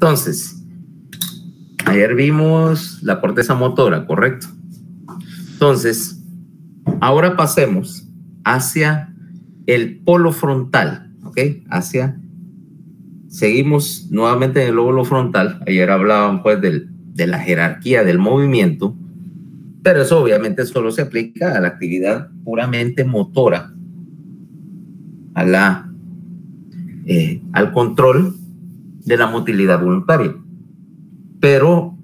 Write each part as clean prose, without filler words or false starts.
Entonces, ayer vimos la corteza motora, ¿correcto? Entonces, ahora pasemos hacia el polo frontal, ¿ok? Seguimos nuevamente en el lóbulo frontal. Ayer hablábamos pues de la jerarquía del movimiento, pero eso obviamente solo se aplica a la actividad puramente motora, al control de la motilidad voluntaria. Pero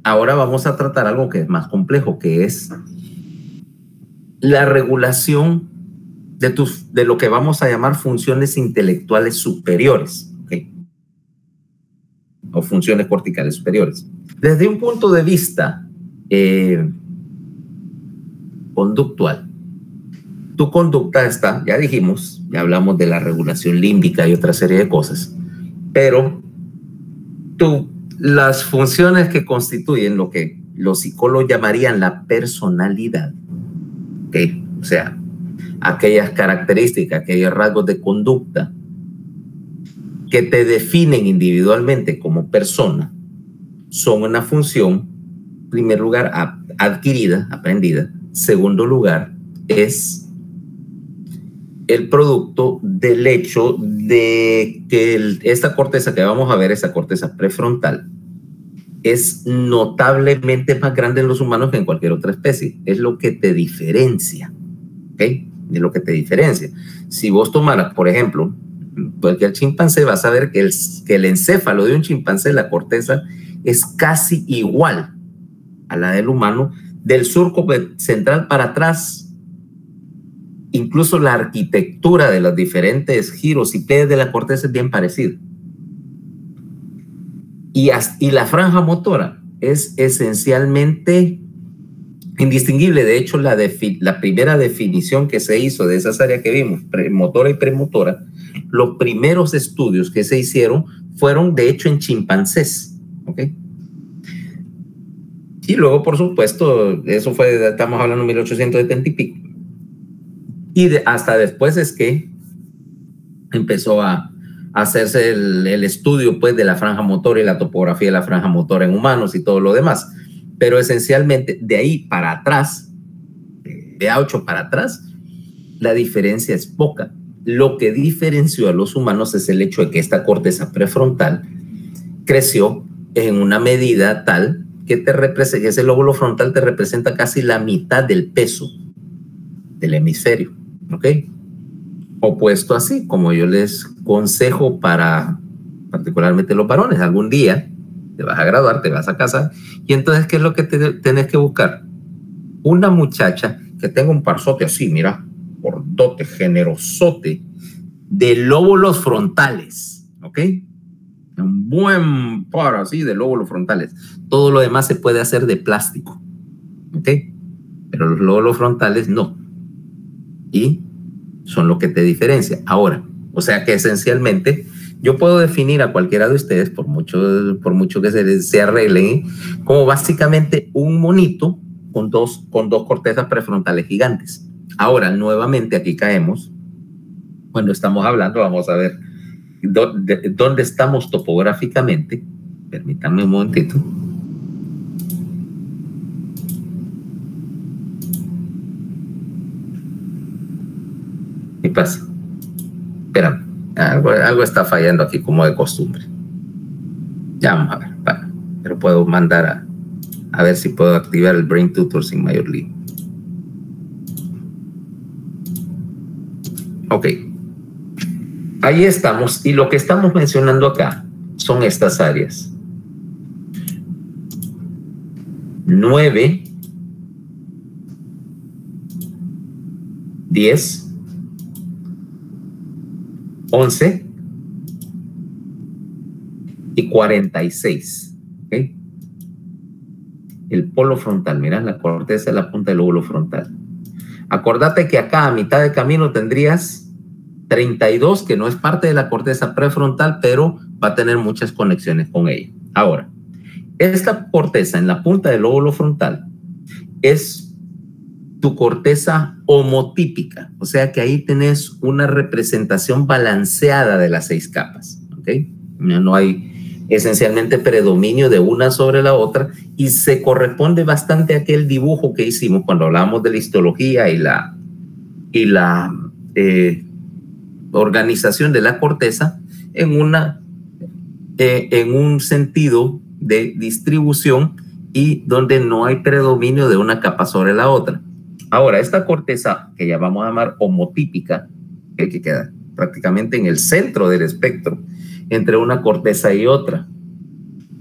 ahora vamos a tratar algo que es más complejo, que es la regulación de lo que vamos a llamar funciones intelectuales superiores, ¿okay? O funciones corticales superiores. Desde un punto de vista conductual, tu conducta está, ya dijimos, ya hablamos de la regulación límbica y otra serie de cosas, pero las funciones que constituyen lo que los psicólogos llamarían la personalidad, ¿okay? O sea, aquellas características, aquellos rasgos de conducta que te definen individualmente como persona, son una función, en primer lugar, adquirida, aprendida. Segundo lugar, es el producto del hecho de que esta corteza que vamos a ver, esa corteza prefrontal, es notablemente más grande en los humanos que en cualquier otra especie. Es lo que te diferencia, ¿ok? Es lo que te diferencia. Si vos tomaras, por ejemplo, cualquier chimpancé, vas a ver que el encéfalo de un chimpancé, la corteza, es casi igual a la del humano, del surco central para atrás. Incluso la arquitectura de los diferentes giros y pliegues de la corteza es bien parecida. Y la franja motora es esencialmente indistinguible. De hecho, la primera definición que se hizo de esas áreas que vimos, motora y premotora, los primeros estudios que se hicieron fueron, de hecho, en chimpancés, ¿ok? Y luego, por supuesto, eso fue, estamos hablando de 1870 y pico. Y hasta después es que empezó a hacerse el estudio pues, de la franja motora y la topografía de la franja motora en humanos y todo lo demás. Pero esencialmente, de ahí para atrás, de A8 para atrás, la diferencia es poca. Lo que diferenció a los humanos es el hecho de que esta corteza prefrontal creció en una medida tal que ese lóbulo frontal te representa casi la mitad del peso del hemisferio, ¿ok? Opuesto así, como yo les aconsejo para particularmente los varones, algún día te vas a graduar, te vas a casar, y entonces, ¿qué es lo que tenés que buscar? Una muchacha que tenga un parzote así, mira, gordote, generosote, de lóbulos frontales, ¿ok? Un buen par así de lóbulos frontales. Todo lo demás se puede hacer de plástico, ¿ok? Pero los lóbulos frontales no. Y son lo que te diferencia. Ahora, o sea que esencialmente yo puedo definir a cualquiera de ustedes, por mucho que se arreglen, como básicamente un monito con dos cortezas prefrontales gigantes. Ahora, nuevamente aquí caemos, cuando estamos hablando, vamos a ver dónde estamos topográficamente. Permítanme un momentito. ¿Qué pasa? Espérame, algo está fallando aquí como de costumbre. Ya vamos a ver, pero puedo mandar a ver si puedo activar el Brain Tutor sin mayor lío. Ok, ahí estamos, y lo que estamos mencionando acá son estas áreas. 9, 10, 11 y 46. ¿Okay? El polo frontal, mira, la corteza es la punta del lóbulo frontal. Acordate que acá a mitad de camino tendrías 32, que no es parte de la corteza prefrontal, pero va a tener muchas conexiones con ella. Ahora, esta corteza en la punta del lóbulo frontal es tu corteza homotípica, o sea que ahí tenés una representación balanceada de las 6 capas, ¿ok? No hay esencialmente predominio de una sobre la otra, y se corresponde bastante a aquel dibujo que hicimos cuando hablábamos de la histología y la organización de la corteza en un sentido de distribución y donde no hay predominio de una capa sobre la otra. Ahora, esta corteza, que ya vamos a llamar homotípica, que queda prácticamente en el centro del espectro entre una corteza y otra.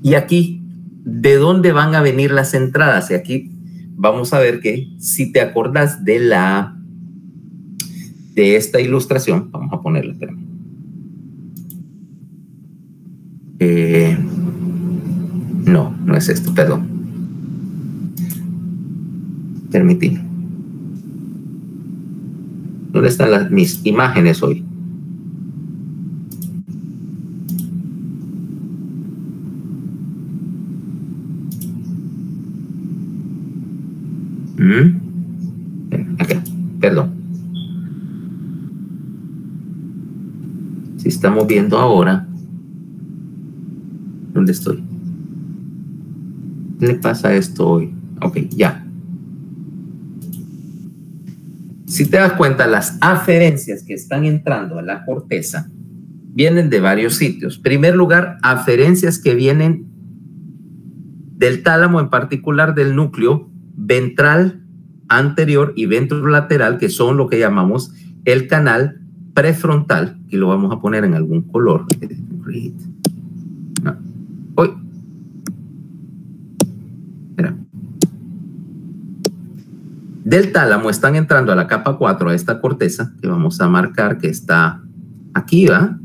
Y aquí, ¿de dónde van a venir las entradas? Y aquí vamos a ver que si te acordás de esta ilustración, vamos a ponerla, espérame. No es esto, perdón. Permitime. ¿Dónde están mis imágenes hoy? Acá, perdón. Si estamos viendo ahora, ¿dónde estoy? ¿Qué le pasa a esto hoy? Ok, ya. Si te das cuenta, las aferencias que están entrando a la corteza vienen de varios sitios. En primer lugar, aferencias que vienen del tálamo, en particular del núcleo ventral anterior y ventrolateral, que son lo que llamamos el canal prefrontal, y lo vamos a poner en algún color. No. Hoy. Espera. Del tálamo están entrando a la capa 4, a esta corteza, que vamos a marcar que está aquí, ¿va?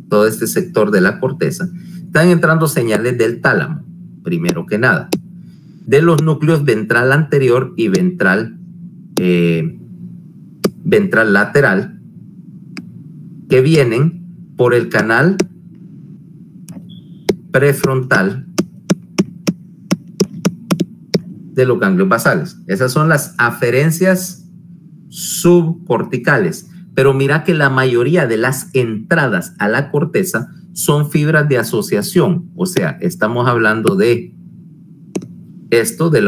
Todo este sector de la corteza. Están entrando señales del tálamo, primero que nada, de los núcleos ventral anterior y ventral lateral, que vienen por el canal prefrontal de los ganglios basales. Esas son las aferencias subcorticales. Pero mira que la mayoría de las entradas a la corteza son fibras de asociación. O sea, estamos hablando de esto, de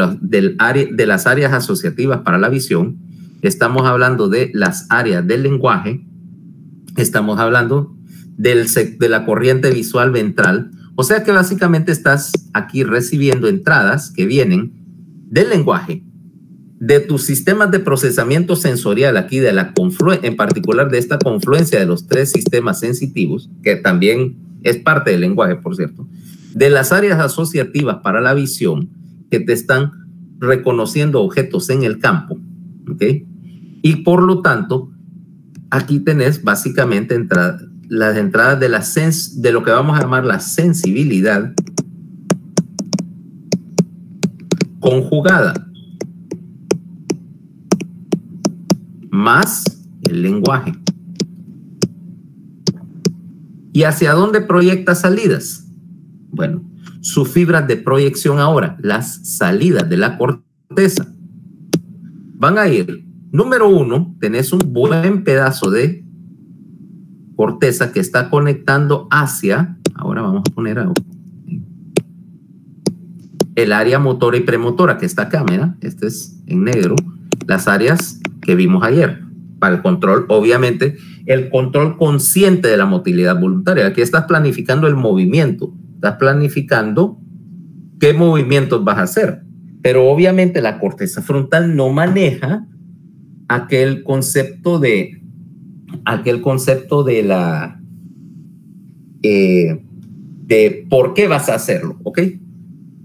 las áreas asociativas para la visión. Estamos hablando de las áreas del lenguaje. Estamos hablando de la corriente visual ventral. O sea que básicamente estás aquí recibiendo entradas que vienen del lenguaje, de tus sistemas de procesamiento sensorial, aquí de la en particular de esta confluencia de los 3 sistemas sensitivos, que también es parte del lenguaje, por cierto, de las áreas asociativas para la visión, que te están reconociendo objetos en el campo, ¿ok? Y por lo tanto, aquí tenés básicamente las entradas de lo que vamos a llamar la sensibilidad conjugada más el lenguaje. ¿Y hacia dónde proyecta salidas? Bueno, sus fibras de proyección ahora, las salidas de la corteza, van a ir, número 1, tenés un buen pedazo de corteza que está conectando hacia, ahora vamos a poner algo, el área motora y premotora que está acá, mira, este es en negro, las áreas que vimos ayer, para el control, obviamente, el control consciente de la motilidad voluntaria. Aquí estás planificando el movimiento, estás planificando qué movimientos vas a hacer, pero obviamente la corteza frontal no maneja aquel concepto de la de por qué vas a hacerlo, ¿ok?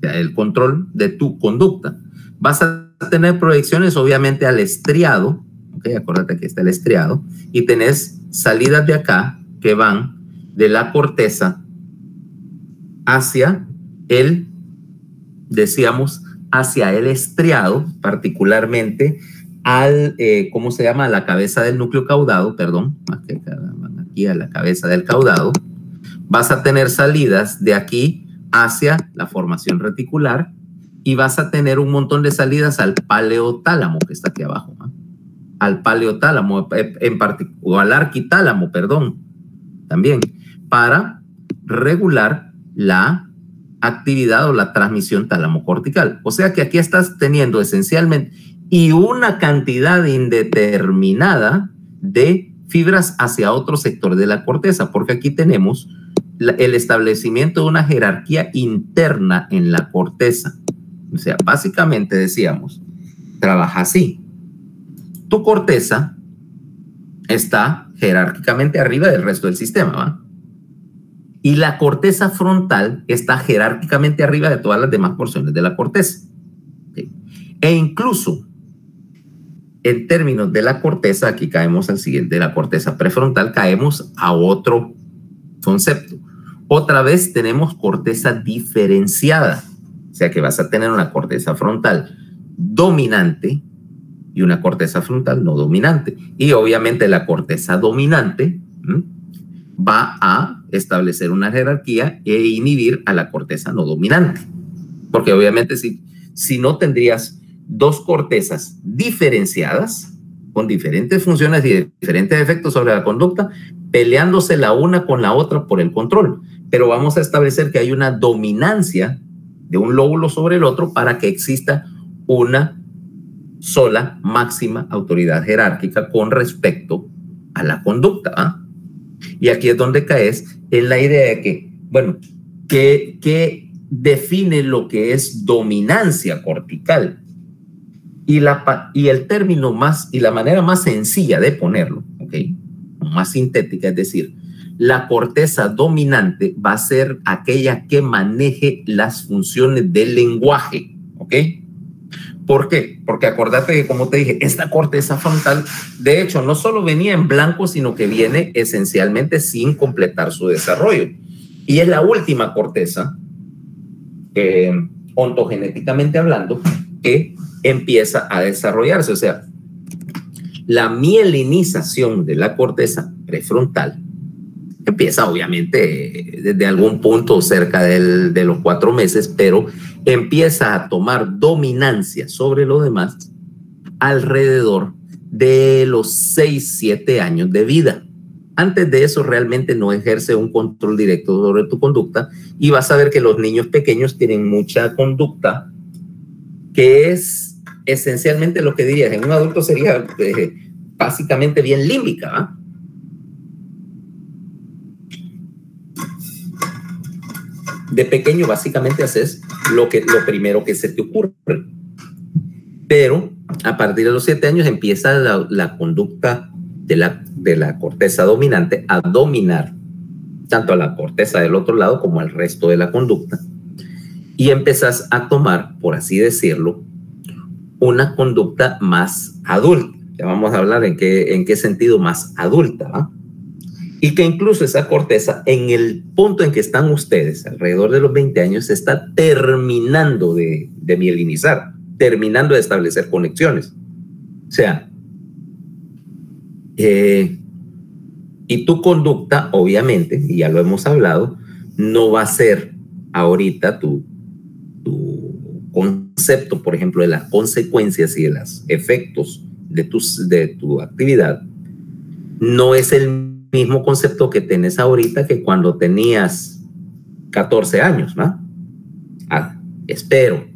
El control de tu conducta. Vas a tener proyecciones obviamente al estriado, ¿ok? Acuérdate que está el estriado, y tenés salidas de acá que van de la corteza hacia hacia el estriado, particularmente ¿cómo se llama? A la cabeza del núcleo caudado, perdón, más que aquí a la cabeza del caudado. Vas a tener salidas de aquí hacia la formación reticular y vas a tener un montón de salidas al paleotálamo, que está aquí abajo, ¿no? Al paleotálamo, o al arquitálamo, perdón, también, para regular la actividad o la transmisión tálamo-cortical. O sea que aquí estás teniendo esencialmente y una cantidad indeterminada de fibras hacia otro sector de la corteza, porque aquí tenemos el establecimiento de una jerarquía interna en la corteza. O sea, básicamente decíamos, trabaja así. Tu corteza está jerárquicamente arriba del resto del sistema, ¿va? Y la corteza frontal está jerárquicamente arriba de todas las demás porciones de la corteza. ¿Sí? E incluso, en términos de la corteza, aquí caemos al siguiente, de la corteza prefrontal, caemos a otro concepto. Otra vez tenemos corteza diferenciada. O sea que vas a tener una corteza frontal dominante y una corteza frontal no dominante. Y obviamente la corteza dominante va a establecer una jerarquía e inhibir a la corteza no dominante. Porque obviamente si no tendrías dos cortezas diferenciadas con diferentes funciones y diferentes efectos sobre la conducta, peleándose la una con la otra por el control. Pero vamos a establecer que hay una dominancia de un lóbulo sobre el otro para que exista una sola máxima autoridad jerárquica con respecto a la conducta, ¿ah? Y aquí es donde caes en la idea de que, bueno, que define lo que es dominancia cortical. Y el término más, y la manera más sencilla de ponerlo, ¿ok? Más sintética, es decir, la corteza dominante va a ser aquella que maneje las funciones del lenguaje, ¿ok? ¿Por qué? Porque acordate que, como te dije, esta corteza frontal, de hecho, no solo venía en blanco, sino que viene esencialmente sin completar su desarrollo. Y es la última corteza, ontogenéticamente hablando, que empieza a desarrollarse. O sea, la mielinización de la corteza prefrontal empieza obviamente desde algún punto cerca de los 4 meses, pero empieza a tomar dominancia sobre lo demás alrededor de los 6, 7 años de vida. Antes de eso realmente no ejerce un control directo sobre tu conducta y vas a ver que los niños pequeños tienen mucha conducta que es esencialmente lo que dirías en un adulto sería básicamente bien límbica, ¿eh? De pequeño básicamente haces lo primero que se te ocurre, pero a partir de los 7 años empieza la conducta de la corteza dominante a dominar tanto a la corteza del otro lado como al resto de la conducta y empezás a tomar, por así decirlo, una conducta más adulta. Ya vamos a hablar en qué sentido más adulta, ¿eh? Y que incluso esa corteza, en el punto en que están ustedes, alrededor de los 20 años, se está terminando de mielinizar, terminando de establecer conexiones. O sea, y tu conducta, obviamente, y ya lo hemos hablado, no va a ser ahorita tu concepto, por ejemplo, de las consecuencias y de los efectos de tu actividad, no es el mismo concepto que tenés ahorita que cuando tenías 14 años, ¿no? Espero.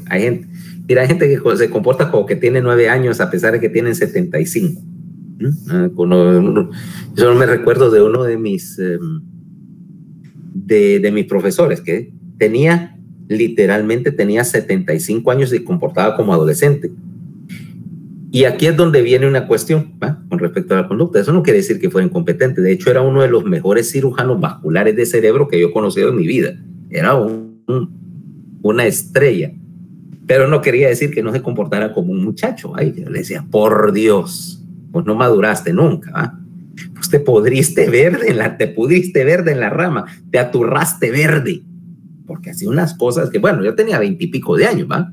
Hay gente que se comporta como que tiene 9 años a pesar de que tienen 75. Yo me recuerdo de uno de mis profesores que literalmente tenía 75 años y se comportaba como adolescente. Y aquí es donde viene una cuestión, ¿va? Con respecto a la conducta. Eso no quiere decir que fuera incompetente. De hecho, era uno de los mejores cirujanos vasculares de cerebro que yo he conocido en mi vida. Era una estrella. Pero no quería decir que no se comportara como un muchacho. Ay, yo le decía, por Dios, pues no maduraste nunca, ¿va? Pues te pudriste verde en la rama, te aturraste verde. Porque hacía unas cosas que, bueno, yo tenía 20 y pico de años, ¿va?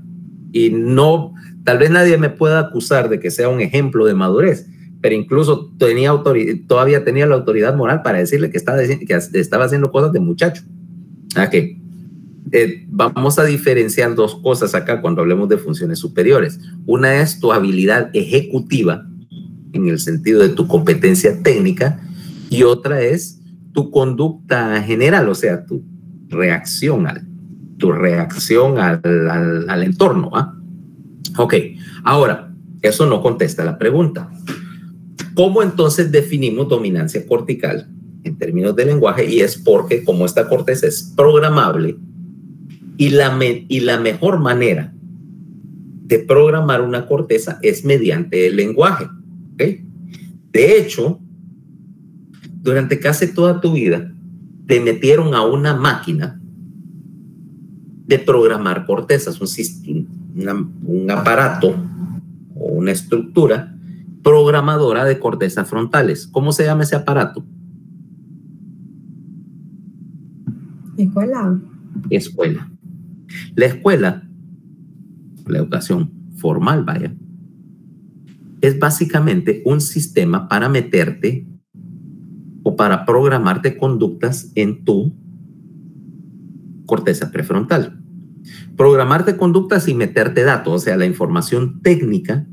Y no, tal vez nadie me pueda acusar de que sea un ejemplo de madurez, pero incluso todavía tenía la autoridad moral para decirle que estaba haciendo cosas de muchacho. Vamos a diferenciar 2 cosas acá cuando hablemos de funciones superiores. Una es tu habilidad ejecutiva, en el sentido de tu competencia técnica, y otra es tu conducta general, o sea, tu reacción al entorno. Ok, ahora, eso no contesta la pregunta. ¿Cómo entonces definimos dominancia cortical en términos de lenguaje? Y es porque como esta corteza es programable y la mejor manera de programar una corteza es mediante el lenguaje. ¿Okay? De hecho, durante casi toda tu vida te metieron a una máquina de programar cortezas, un aparato o una estructura programadora de cortezas frontales. ¿Cómo se llama ese aparato? Escuela. Escuela. La escuela, la educación formal, vaya, es básicamente un sistema para meterte o para programarte conductas en tu corteza prefrontal. Programarte conductas y meterte datos, o sea, la información técnica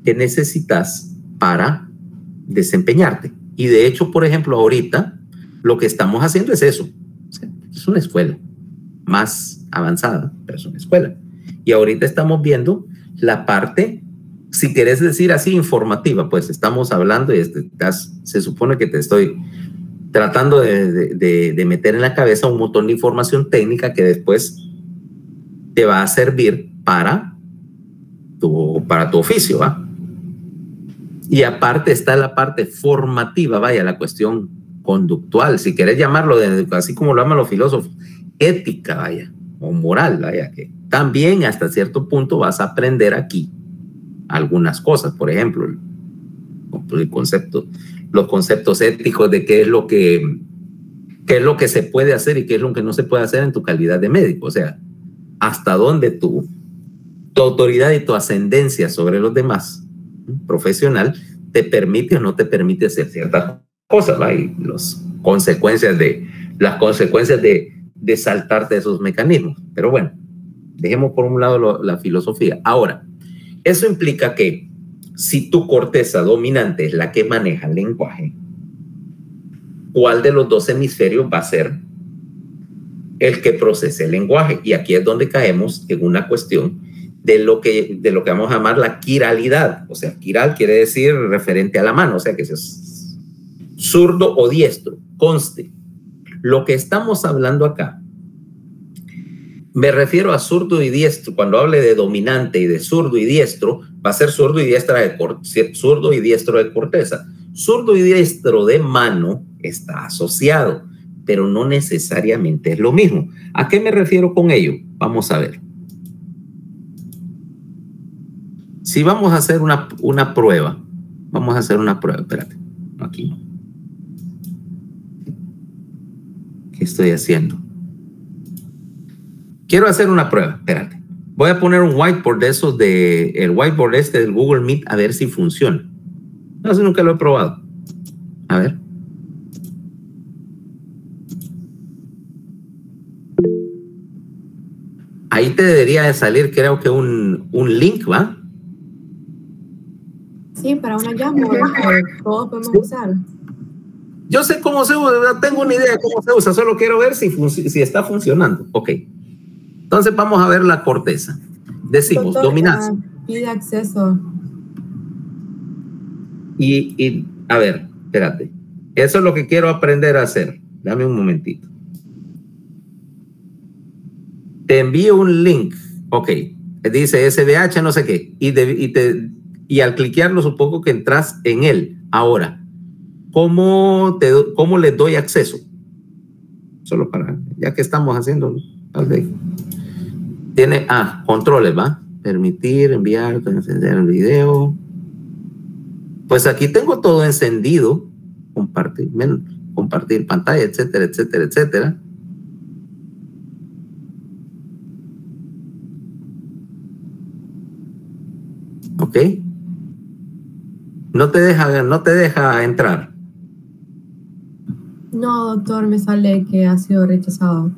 que necesitas para desempeñarte. Y de hecho, por ejemplo, ahorita lo que estamos haciendo es eso. O sea, es una escuela más avanzada, pero es una escuela. Y ahorita estamos viendo la parte, si querés decir así, informativa, pues estamos hablando y se supone que te estoy tratando de meter en la cabeza un montón de información técnica que después te va a servir para tu oficio, ¿va? Y aparte está la parte formativa, vaya, la cuestión conductual, si querés llamarlo, así como lo llaman los filósofos, ética, vaya, o moral, vaya, que también hasta cierto punto vas a aprender aquí algunas cosas, por ejemplo, los conceptos éticos de qué es lo que se puede hacer y qué es lo que no se puede hacer en tu calidad de médico, o sea, hasta dónde tu autoridad y tu ascendencia sobre los demás profesional te permite o no te permite hacer ciertas cosas, ¿va? Y las consecuencias de saltarte esos mecanismos. Pero bueno, dejemos por un lado la filosofía. Ahora, eso implica que si tu corteza dominante es la que maneja el lenguaje, ¿cuál de los dos hemisferios va a ser el que procese el lenguaje? Y aquí es donde caemos en una cuestión de lo que vamos a llamar la quiralidad. O sea, quiral quiere decir referente a la mano, o sea, que es zurdo o diestro. Conste, lo que estamos hablando acá, me refiero a zurdo y diestro. Cuando hable de dominante y de zurdo y diestro, va a ser zurdo y diestro de corteza. Zurdo y diestro de mano está asociado, pero no necesariamente es lo mismo. ¿A qué me refiero con ello? Vamos a ver. Si vamos a hacer una prueba, espérate, aquí no. ¿Qué estoy haciendo? Quiero hacer una prueba, espérate. Voy a poner un whiteboard de esos el whiteboard del Google Meet a ver si funciona. No sé, nunca lo he probado. A ver. Ahí te debería de salir, creo que un link, ¿va? Sí, para una Jamboard que todos podemos usar. Yo sé cómo se usa, tengo una idea de cómo se usa, solo quiero ver si está funcionando. Ok. Entonces vamos a ver la corteza. Decimos, Doctor, dominancia. Pide acceso. Y a ver, espérate. Eso es lo que quiero aprender a hacer. Dame un momentito. Te envío un link. Ok. Dice SDH, no sé qué. Y al cliquearlo, supongo que entras en él. Ahora, ¿cómo les doy acceso? Solo para, ya que estamos haciendo, tal vez. Tiene, controles, ¿va? Permitir, enviar, encender el video. Pues aquí tengo todo encendido. Compartir pantalla, etcétera, etcétera, etcétera. ¿Ok? No te deja entrar. No, doctor, me sale que ha sido rechazado.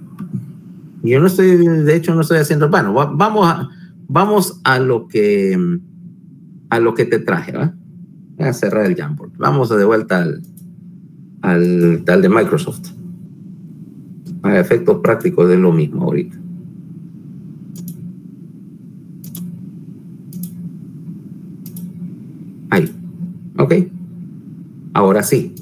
Yo no estoy, de hecho, no estoy haciendo. Bueno, vamos a lo que te traje, ¿va? Voy a cerrar el Jamboard. Vamos de vuelta al de Microsoft. A efectos prácticos es lo mismo ahorita. Ahí. Ok. Ahora sí.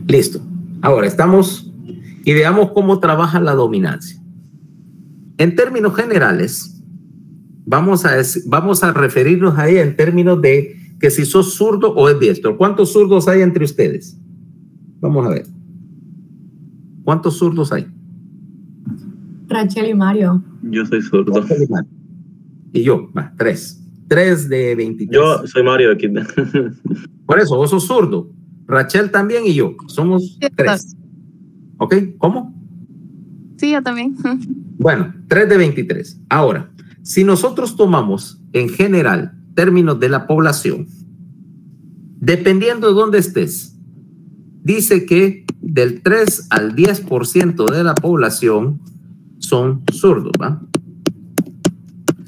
Listo. Ahora estamos y veamos cómo trabaja la dominancia. En términos generales, vamos a referirnos a ella en términos de que si sos zurdo o es diestro. ¿Cuántos zurdos hay entre ustedes? Vamos a ver. ¿Cuántos zurdos hay? Rachel y Mario. Yo soy zurdo. Y yo, va, 3. 3 de 23. Yo soy Mario aquí. Por eso, vos sos zurdo. Rachel también y yo. Somos 3. ¿Ok? ¿Cómo? Sí, yo también. Bueno, 3 de 23. Ahora, si nosotros tomamos en general términos de la población, dependiendo de dónde estés, dice que del 3 al 10% de la población son zurdos, ¿va?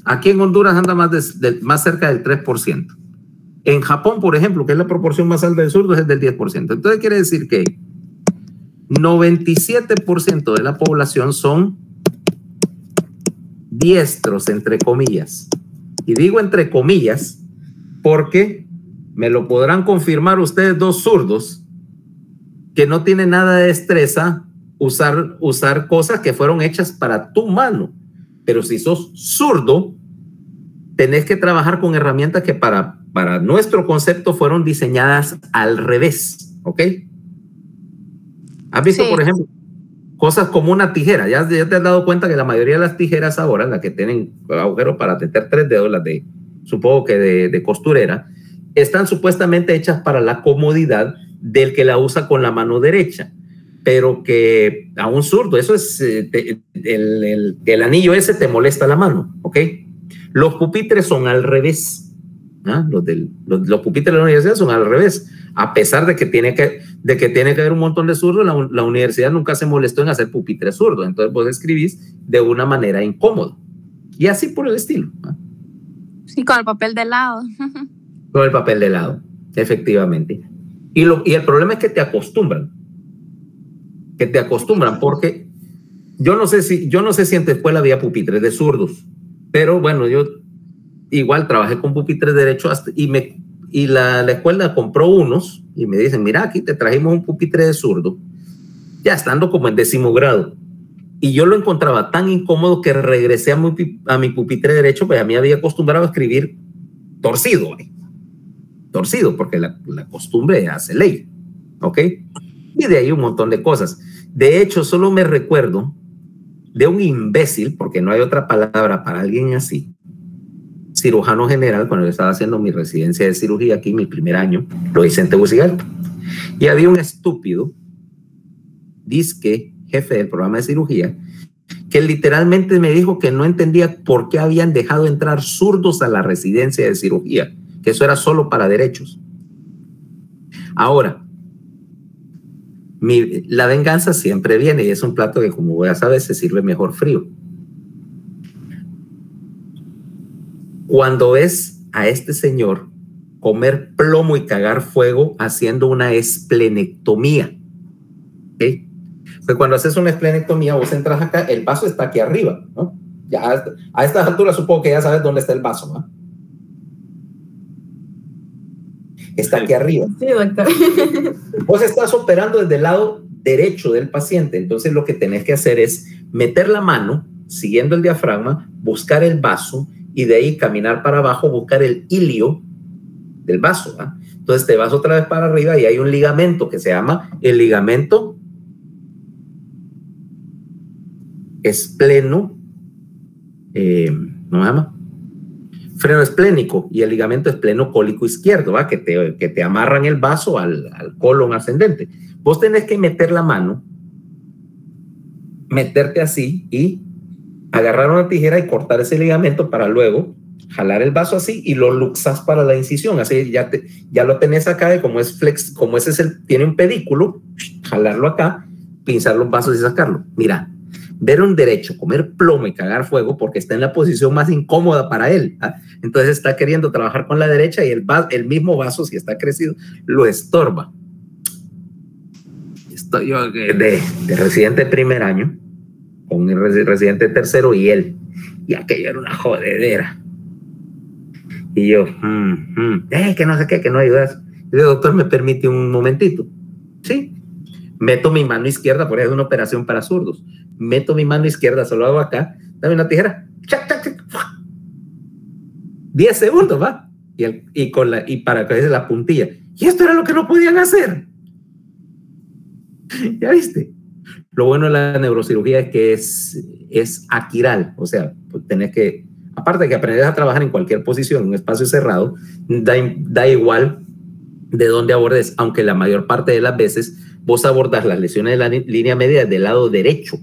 Aquí en Honduras anda más cerca del 3%. En Japón, por ejemplo, que es la proporción más alta de zurdos, es del 10%. Entonces quiere decir que 97% de la población son diestros, entre comillas. Y digo entre comillas porque me lo podrán confirmar ustedes dos zurdos que no tienen nada de destreza usar cosas que fueron hechas para tu mano. Pero si sos zurdo, tenés que trabajar con herramientas que para nuestro concepto fueron diseñadas al revés, ¿ok? ¿Has visto, por ejemplo, cosas como una tijera? Ya te has dado cuenta que la mayoría de las tijeras ahora, las que tienen agujeros para meter 3 dedos, las de, supongo que de costurera, están supuestamente hechas para la comodidad del que la usa con la mano derecha. Pero que a un zurdo, eso es, el anillo ese te molesta la mano, ¿ok? Los pupitres son al revés. ¿Ah? Los pupitres de la universidad son al revés. A pesar de que tiene que haber un montón de zurdos, la universidad nunca se molestó en hacer pupitres zurdos. Entonces vos escribís de una manera incómoda. Y así por el estilo. ¿Ah? Sí, con el papel de lado. Con el papel de lado, efectivamente. Y el problema es que te acostumbran. Porque yo no sé si en tu escuela había pupitres de zurdos, pero bueno, yo igual trabajé con pupitres derechos y la escuela compró unos y me dicen, mira, aquí te trajimos un pupitre de zurdo, ya estando como en 10º grado. Y yo lo encontraba tan incómodo que regresé a mi pupitre derecho, pues a mí había acostumbrado a escribir torcido, porque la costumbre hace ley, ¿ok? Y de ahí un montón de cosas. De hecho, solo me recuerdo de un imbécil, porque no hay otra palabra para alguien así, cirujano general, cuando yo estaba haciendo mi residencia de cirugía aquí, mi primer año, lo hice en Tegucigalpa. Y había un estúpido, disque jefe del programa de cirugía, que literalmente me dijo que no entendía por qué habían dejado entrar zurdos a la residencia de cirugía, que eso era solo para derechos. Ahora, la venganza siempre viene y es un plato que, como ya sabes, se sirve mejor frío. Cuando ves a este señor comer plomo y cagar fuego haciendo una esplenectomía, ¿okay? Pues cuando haces una esplenectomía, vos entras acá, el vaso está aquí arriba, ¿no? Ya a estas alturas supongo que ya sabes dónde está el vaso, ¿no? Está aquí arriba. Sí, doctor. Vos estás operando desde el lado derecho del paciente, entonces lo que tenés que hacer es meter la mano, siguiendo el diafragma, buscar el vaso y de ahí caminar para abajo, buscar el hilio del vaso, ¿eh? Entonces te vas otra vez para arriba y hay un ligamento que se llama el ligamento espleno, ¿no se llama? Freno esplénico y el ligamento esplenocólico izquierdo, ¿va? Que te amarran el vaso al colon ascendente. Vos tenés que meter la mano, meterte así y agarrar una tijera y cortar ese ligamento para luego jalar el vaso así y lo luxas para la incisión. Así ya lo tenés acá y como ese tiene un pedículo, jalarlo acá, pinzar los vasos y sacarlo. Mira, ver un derecho comer plomo y cagar fuego porque está en la posición más incómoda para él. Entonces está queriendo trabajar con la derecha y el mismo vaso, si está crecido, lo estorba. Estoy yo de residente de primer año con el residente de tercero y él. Y aquello era una jodedera. Y yo, que no sé qué, que no ayudas. Y yo, doctor, ¿me permite un momentito? Sí. Meto mi mano izquierda, por ejemplo, es una operación para zurdos. Meto mi mano izquierda, solo hago acá, dame una tijera, chac, chac, chac, 10 segundos, va. Y para que es la puntilla. Y esto era lo que no podían hacer. ¿Ya viste? Lo bueno de la neurocirugía es que es aquiral, o sea, pues tenés que, aparte de que aprendes a trabajar en cualquier posición, en un espacio cerrado, da igual de dónde abordes, aunque la mayor parte de las veces vos abordas las lesiones de la línea media del lado derecho,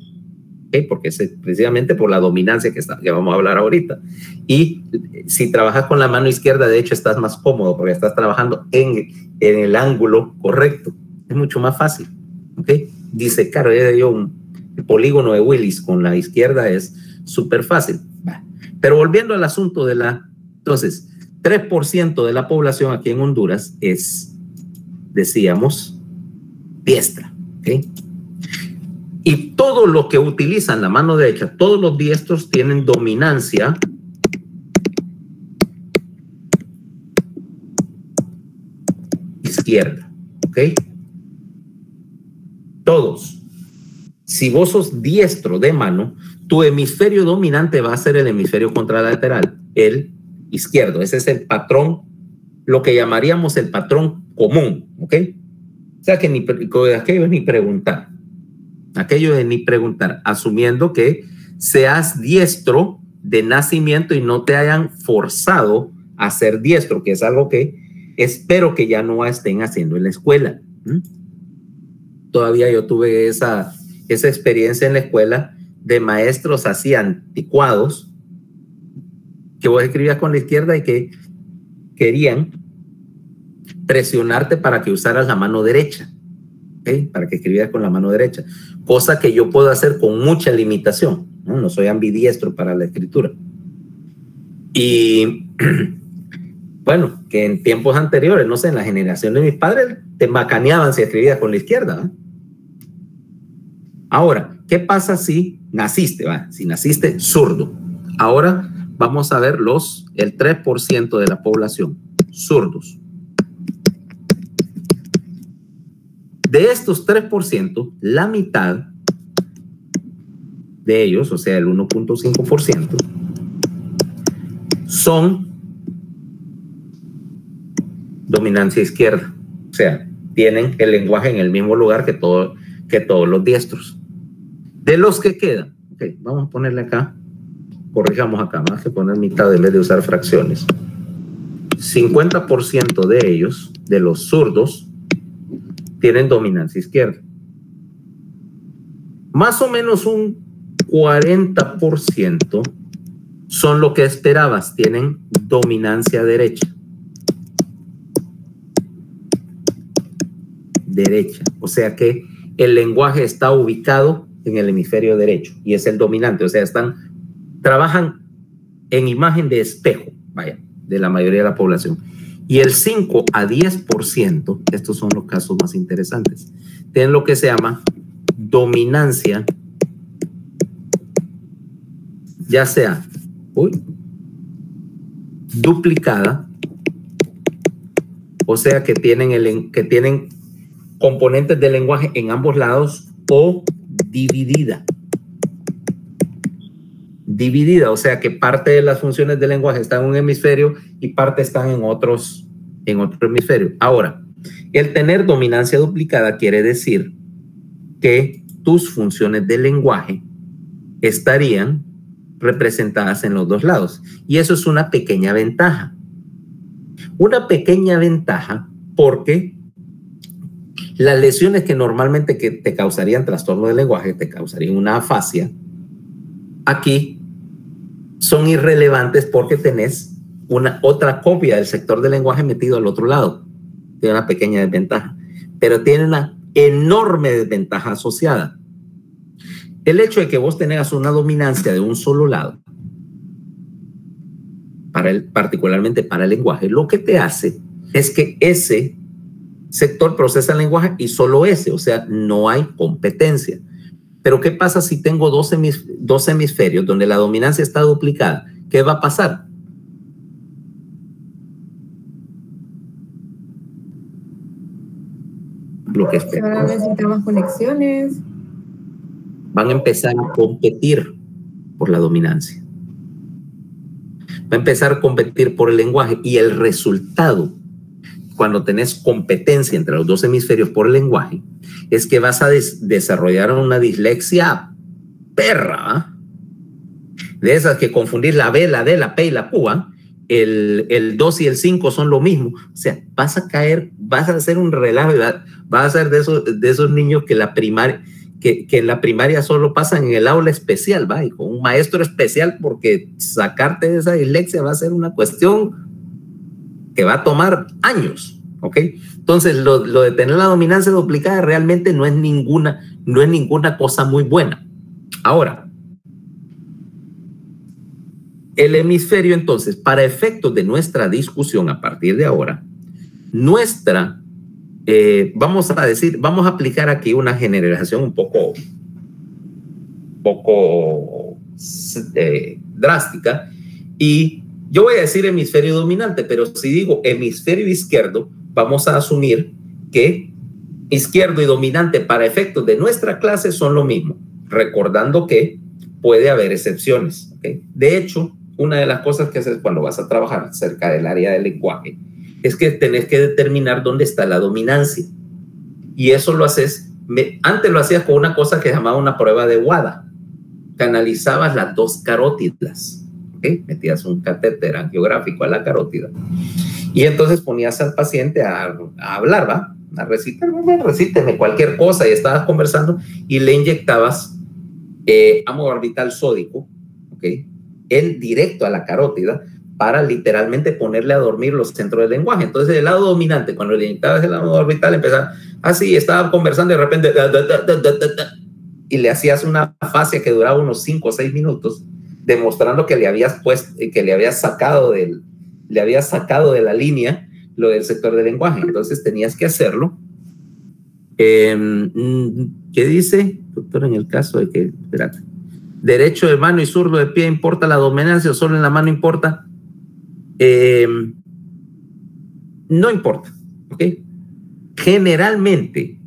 ¿okay? Porque es precisamente por la dominancia que vamos a hablar ahorita. Y si trabajas con la mano izquierda, de hecho, estás más cómodo porque estás trabajando en el ángulo correcto. Es mucho más fácil. ¿Okay? Dice, claro, el polígono de Willis con la izquierda es súper fácil. Pero volviendo al asunto de entonces, 3% de la población aquí en Honduras es, decíamos, diestra. ¿Okay? Y todos los que utilizan la mano derecha, todos los diestros tienen dominancia izquierda. ¿Ok? Todos. Si vos sos diestro de mano, tu hemisferio dominante va a ser el hemisferio contralateral, el izquierdo. Ese es el patrón, lo que llamaríamos el patrón común, ¿ok? O sea que aquello es ni preguntar. Aquello es ni preguntar, asumiendo que seas diestro de nacimiento y no te hayan forzado a ser diestro, que es algo que espero que ya no estén haciendo en la escuela. Todavía yo tuve esa experiencia en la escuela de maestros así anticuados que vos escribías con la izquierda y que querían presionarte para que usaras la mano derecha, ¿okay? Para que escribieras con la mano derecha, cosa que yo puedo hacer con mucha limitación, no soy ambidiestro para la escritura. Y bueno, que en tiempos anteriores, no sé, en la generación de mis padres, te macaneaban si escribías con la izquierda. Ahora, ¿qué pasa si naciste? Si naciste zurdo. Ahora vamos a ver el 3% de la población, zurdos. De estos 3%, la mitad de ellos, o sea, el 1.5%, son dominancia izquierda. O sea, tienen el lenguaje en el mismo lugar que todos los diestros. De los que quedan, okay, vamos a ponerle acá, corrijamos acá, más que poner mitad en vez de usar fracciones. 50% de ellos, de los zurdos, tienen dominancia izquierda. Más o menos un 40% son lo que esperabas, tienen dominancia derecha. Derecha, o sea que el lenguaje está ubicado en el hemisferio derecho y es el dominante, o sea, trabajan en imagen de espejo, de la mayoría de la población. Y el 5 a 10%, estos son los casos más interesantes, tienen lo que se llama dominancia, ya sea duplicada, o sea que tienen componentes del lenguaje en ambos lados, o dividida. Dividida, o sea que parte de las funciones del lenguaje están en un hemisferio y parte están en otro hemisferio. Ahora, el tener dominancia duplicada quiere decir que tus funciones del lenguaje estarían representadas en los dos lados. Y eso es una pequeña ventaja. Una pequeña ventaja porque las lesiones que normalmente te causarían trastorno del lenguaje, te causarían una afasia, aquí son irrelevantes porque tenés otra copia del sector del lenguaje metido al otro lado. Tiene una pequeña desventaja, pero tiene una enorme desventaja asociada. El hecho de que vos tengas una dominancia de un solo lado, particularmente para el lenguaje, lo que te hace es que ese sector procesa el lenguaje y solo ese, o sea, no hay competencia. Pero ¿qué pasa si tengo dos hemisferios donde la dominancia está duplicada? ¿Qué va a pasar? Lo que Se van a necesitar más conexiones. Van a empezar a competir por la dominancia. Va a empezar a competir por el lenguaje y el resultado, cuando tenés competencia entre los dos hemisferios por el lenguaje, es que vas a desarrollar una dislexia perra, de esas que confundir la B, la D, la P y la Q, el 2 y el 5 son lo mismo. O sea, vas a caer, vas a hacer un relajo, vas a ser de esos niños que en la primaria solo pasan en el aula especial, ¿va? Y con un maestro especial, porque sacarte de esa dislexia va a ser una cuestión que va a tomar años, ¿ok? Entonces, lo de tener la dominancia duplicada realmente no es ninguna cosa muy buena. Ahora, el hemisferio, entonces, para efectos de nuestra discusión a partir de ahora, vamos a aplicar aquí una generalización un poco drástica, y yo voy a decir hemisferio dominante, pero si digo hemisferio izquierdo, vamos a asumir que izquierdo y dominante para efectos de nuestra clase son lo mismo, recordando que puede haber excepciones, ¿okay? De hecho, una de las cosas que haces cuando vas a trabajar cerca del área del lenguaje es que tenés que determinar dónde está la dominancia. Y eso lo haces, antes lo hacías con una cosa que se llamaba una prueba de WADA. Canalizabas las dos carótidas, ¿okay? Metías un catéter angiográfico a la carótida y entonces ponías al paciente a hablar, ¿va? A recíteme cualquier cosa, y estabas conversando y le inyectabas ácido orbital sódico, ¿okay? En directo a la carótida para literalmente ponerle a dormir los centros del lenguaje. Entonces, el lado dominante, cuando le inyectabas el ácido orbital, empezaba así, estaba conversando y de repente y le hacías una fascia que duraba unos 5 o 6 minutos, demostrando que le habías sacado de la línea lo del sector del lenguaje. Entonces tenías que hacerlo. ¿Qué dice? Doctor, en el caso de que, espérate, derecho de mano y zurdo de pie, ¿importa la dominancia o solo en la mano importa? No importa, ¿ok? Generalmente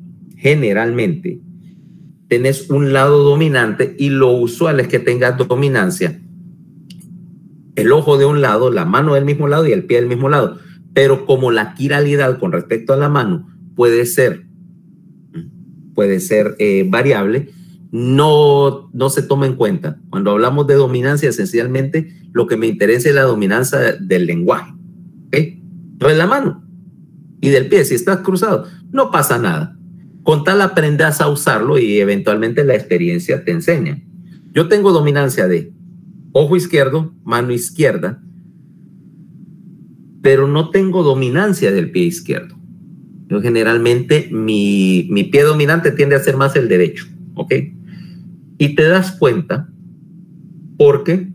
tenés un lado dominante y lo usual es que tengas dominancia, el ojo de un lado, la mano del mismo lado y el pie del mismo lado. Pero como la quiralidad con respecto a la mano puede ser variable, no se toma en cuenta. Cuando hablamos de dominancia, esencialmente lo que me interesa es la dominancia del lenguaje, ¿okay? No de la mano y del pie. Si estás cruzado, no pasa nada. Con tal aprendas a usarlo y eventualmente la experiencia te enseña. Yo tengo dominancia de ojo izquierdo, mano izquierda, pero no tengo dominancia del pie izquierdo. Yo generalmente mi pie dominante tiende a ser más el derecho, ¿ok? Y te das cuenta porque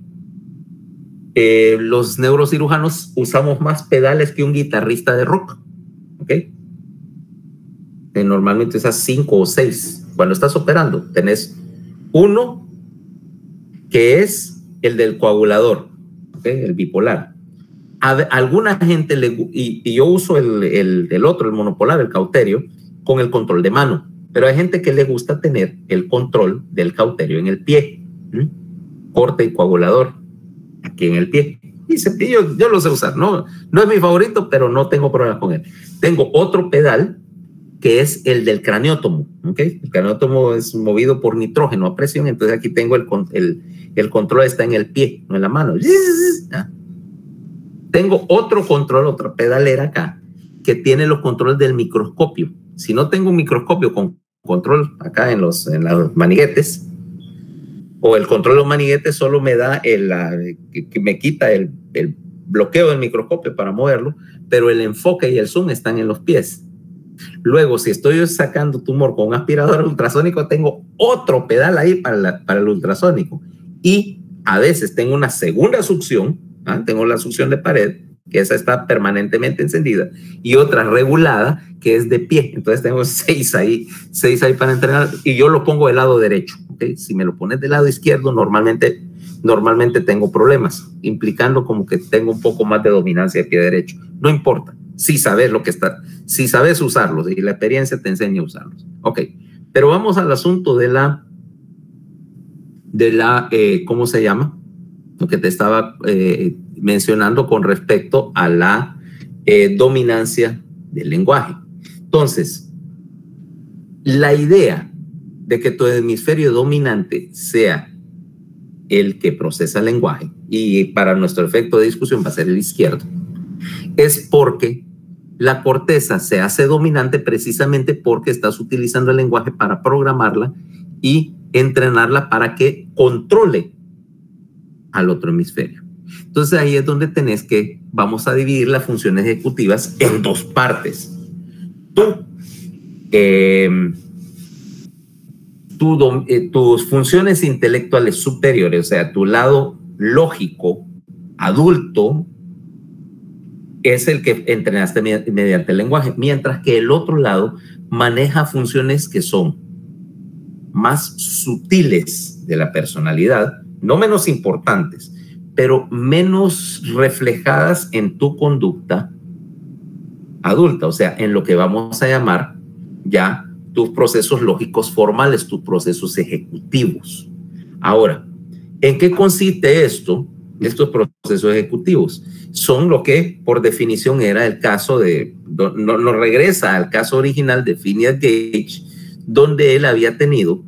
los neurocirujanos usamos más pedales que un guitarrista de rock, ¿ok? Normalmente usas 5 o 6. Cuando estás operando, tenés uno que es el del coagulador, ¿ok? El bipolar. A alguna gente y yo uso el otro, el monopolar, el cauterio, con el control de mano, pero hay gente que le gusta tener el control del cauterio en el pie, corte y coagulador aquí en el pie, y cepillo yo lo sé usar, no es mi favorito, pero no tengo problemas con él. Tengo otro pedal que es el del craniótomo, ¿okay? El craniótomo es movido por nitrógeno a presión, entonces aquí tengo el control está en el pie, no en la mano. Tengo otro control, otra pedalera acá, que tiene los controles del microscopio. Si no tengo un microscopio con control acá en los maniguetes, o el control de los maniguetes solo me da que me quita el bloqueo del microscopio para moverlo, pero el enfoque y el zoom están en los pies. Luego, si estoy sacando tumor con un aspirador ultrasónico, tengo otro pedal ahí para el ultrasónico. Y a veces tengo una segunda succión, tengo la succión de pared, que esa está permanentemente encendida, y otra regulada, que es de pie. Entonces tengo 6 ahí para entrenar, y yo lo pongo del lado derecho. ¿Okay? Si me lo pones del lado izquierdo, normalmente tengo problemas, implicando como que tengo un poco más de dominancia de pie derecho. No importa, si sabes lo que está, si sabes usarlos, y la experiencia te enseña a usarlos. Ok, pero vamos al asunto de la ¿cómo se llama? Lo que te estaba mencionando con respecto a la dominancia del lenguaje. Entonces, la idea de que tu hemisferio dominante sea el que procesa el lenguaje, y para nuestro efecto de discusión va a ser el izquierdo, es porque la corteza se hace dominante precisamente porque estás utilizando el lenguaje para programarla y entrenarla para que controle al otro hemisferio. Entonces ahí es donde vamos a dividir las funciones ejecutivas en 2 partes. Tus funciones intelectuales superiores, o sea, tu lado lógico, adulto, es el que entrenaste mediante el lenguaje, mientras que el otro lado maneja funciones que son más sutiles de la personalidad, no menos importantes, pero menos reflejadas en tu conducta adulta, o sea, en lo que vamos a llamar ya tus procesos lógicos formales, tus procesos ejecutivos. Ahora, ¿en qué consiste esto? Estos procesos ejecutivos son lo que por definición era el caso nos regresa al caso original de Phineas Gage, donde él había tenido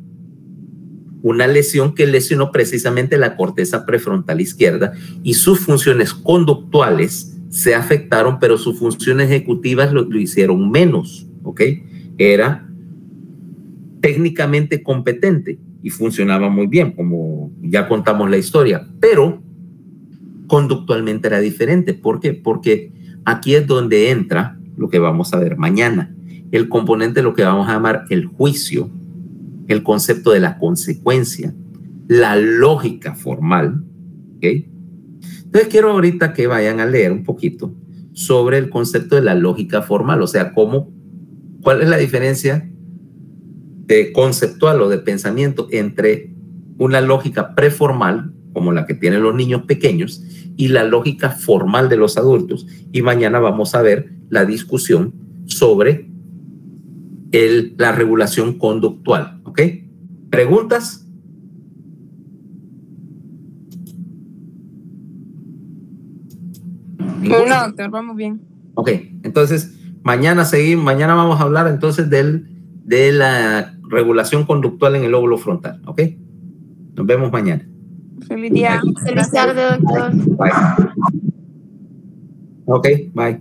una lesión que lesionó precisamente la corteza prefrontal izquierda y sus funciones conductuales se afectaron, pero sus funciones ejecutivas lo hicieron menos, ¿ok? Era técnicamente competente y funcionaba muy bien, como ya contamos la historia, pero conductualmente era diferente. ¿Por qué? Porque aquí es donde entra lo que vamos a ver mañana, el componente de lo que vamos a llamar el juicio, el concepto de la consecuencia, la lógica formal, ¿ok? Entonces quiero ahorita que vayan a leer un poquito sobre el concepto de la lógica formal, o sea, cuál es la diferencia de conceptual o de pensamiento entre una lógica preformal, como la que tienen los niños pequeños, y la lógica formal de los adultos. Y mañana vamos a ver la discusión sobre la regulación conductual, ¿ok? ¿Preguntas? No, doctor, vamos bien. Ok, entonces mañana vamos a hablar entonces de la regulación conductual en el lóbulo frontal, ¿ok? Nos vemos mañana. Feliz día. Feliz tarde, doctor. Bye. Ok, bye.